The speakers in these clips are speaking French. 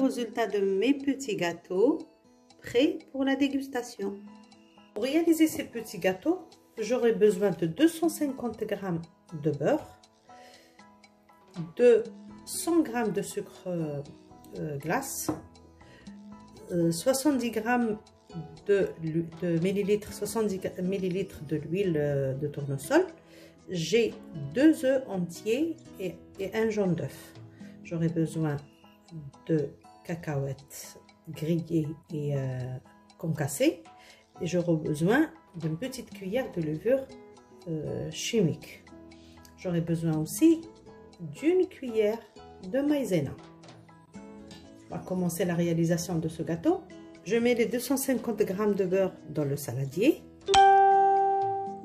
résultat de mes petits gâteaux, prêts pour la dégustation. Pour réaliser ces petits gâteaux, j'aurai besoin de 250 g de beurre, de 100 g de sucre glace, 70 g de millilitres, 70 ml de l'huile de tournesol. J'ai 2 œufs entiers et un jaune d'œuf. J'aurai besoin de cacahuètes grillées et concassées. Et j'aurai besoin d'une petite cuillère de levure chimique. J'aurai besoin aussi d'une cuillère de maïzena. On va commencer la réalisation de ce gâteau. Je mets les 250 g de beurre dans le saladier.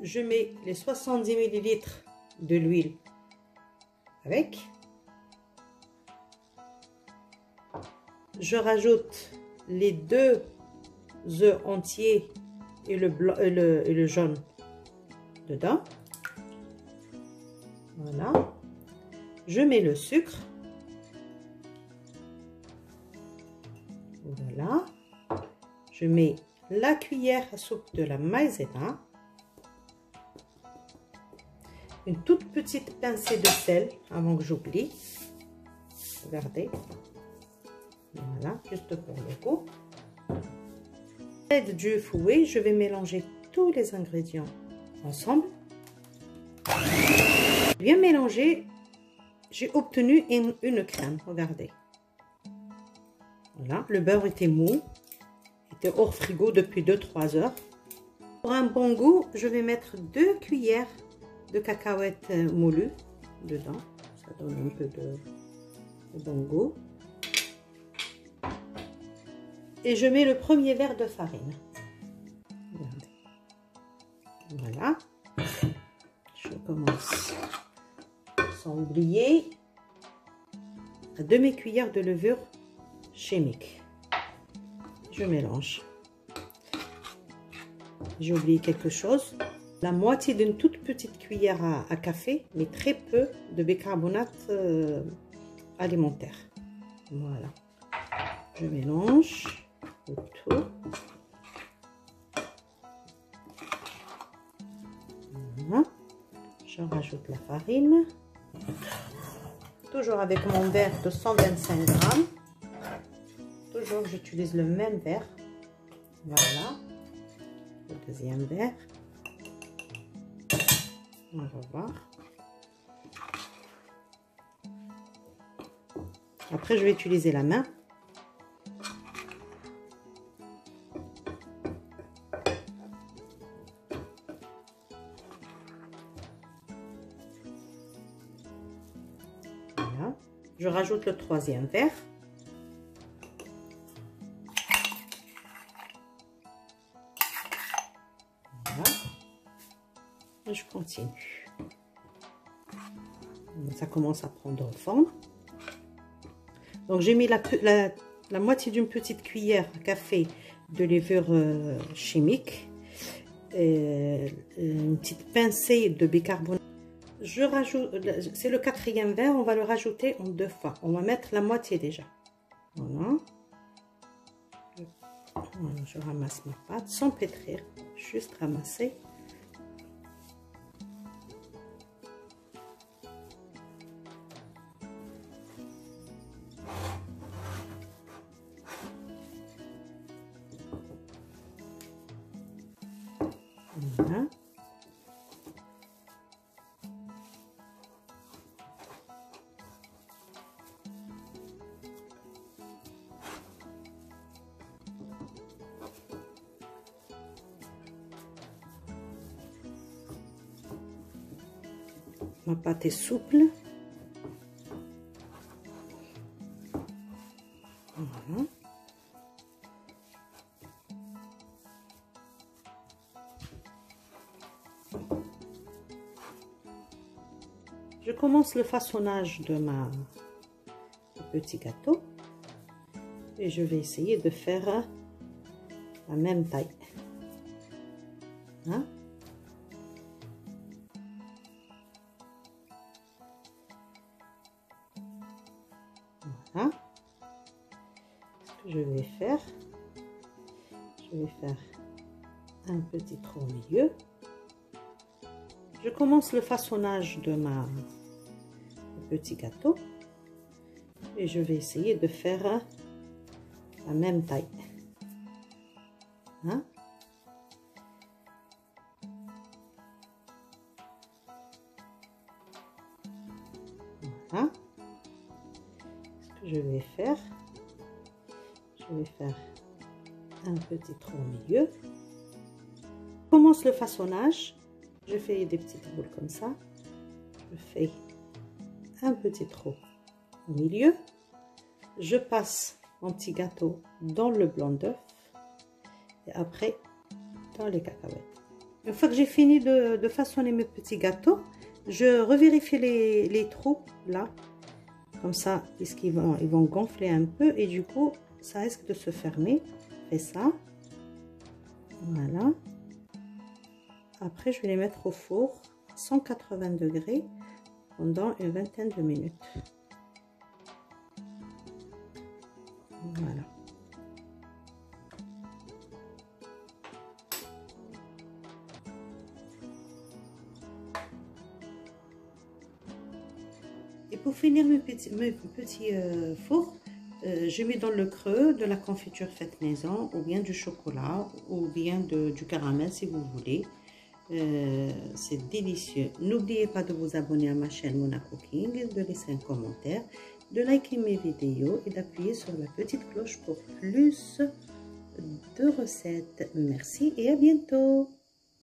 Je mets les 70 ml de l'huile avec. Je rajoute les 2 œufs entiers et le blanc et le jaune dedans. Voilà. Je mets le sucre. Voilà. Je mets la cuillère à soupe de la maïzena. Une toute petite pincée de sel avant que j'oublie. Regardez. Voilà, juste pour le goût. À l'aide du fouet, je vais mélanger tous les ingrédients ensemble. Bien mélangé, j'ai obtenu une crème. Regardez. Voilà, le beurre était mou. Il était hors frigo depuis 2-3 heures. Pour un bon goût, je vais mettre 2 cuillères de cacahuètes moulues dedans. Ça donne un peu de bon goût. Et je mets le premier verre de farine. Regardez. Voilà. Je commence sans oublier 2 cuillères de levure chimique. Je mélange. J'ai oublié quelque chose. La moitié d'une toute petite cuillère à café, mais très peu de bicarbonate alimentaire. Voilà. Je mélange le tout. Voilà. Je rajoute la farine. Toujours avec mon verre de 125 g. Toujours, j'utilise le même verre. Voilà. Le deuxième verre. On va voir. Après, je vais utiliser la main. Voilà. Je rajoute le troisième verre. Voilà. Et je continue. Ça commence à prendre forme. Donc j'ai mis la moitié d'une petite cuillère à café de levure chimique, et une petite pincée de bicarbonate. Je rajoute, c'est le 4e verre, on va le rajouter en 2 fois. On va mettre la moitié déjà. Voilà. Voilà, je ramasse ma pâte sans pétrir, juste ramasser. Voilà. Ma pâte est souple. Voilà. Je commence le façonnage de ma petit gâteau et je vais essayer de faire la même taille. Hein? Voilà. je vais faire un petit trou au milieu. Je commence le façonnage de ma petit gâteau et je vais essayer de faire la même taille. Hein? Voilà. Ce que je vais faire un petit trou au milieu. Je commence le façonnage. Je fais des petites boules comme ça. Je fais un petit trou au milieu. Je passe mon petit gâteau dans le blanc d'œuf et après dans les cacahuètes. Une fois que j'ai fini de façonner mes petits gâteaux, je revérifie les trous là, comme ça, puisqu'ils vont gonfler un peu et du coup, ça risque de se fermer. Je fais ça. Voilà. Après, je vais les mettre au four à 180 degrés pendant une vingtaine de minutes. Voilà. Et pour finir mes petits fours, je mets dans le creux de la confiture faite maison, ou bien du chocolat, ou bien du caramel si vous voulez. C'est délicieux. N'oubliez pas de vous abonner à ma chaîne Mona Cooking, de laisser un commentaire, de liker mes vidéos et d'appuyer sur la petite cloche pour plus de recettes. Merci et à bientôt.